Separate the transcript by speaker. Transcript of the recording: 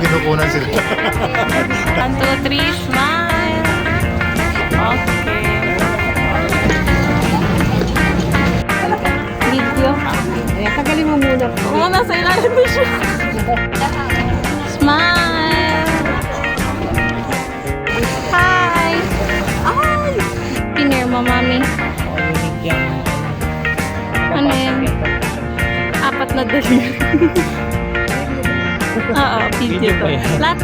Speaker 1: kinukunan sila.
Speaker 2: 1, 2, 3, smile. Okay. Video.
Speaker 3: Ayan, tagalin mo muna.
Speaker 2: Oo, nasa ilalim na siya. Smile. Hi. Ay. Pinir mo, mami. Ano yan? 4 na dali. Oo, video to. Lahat.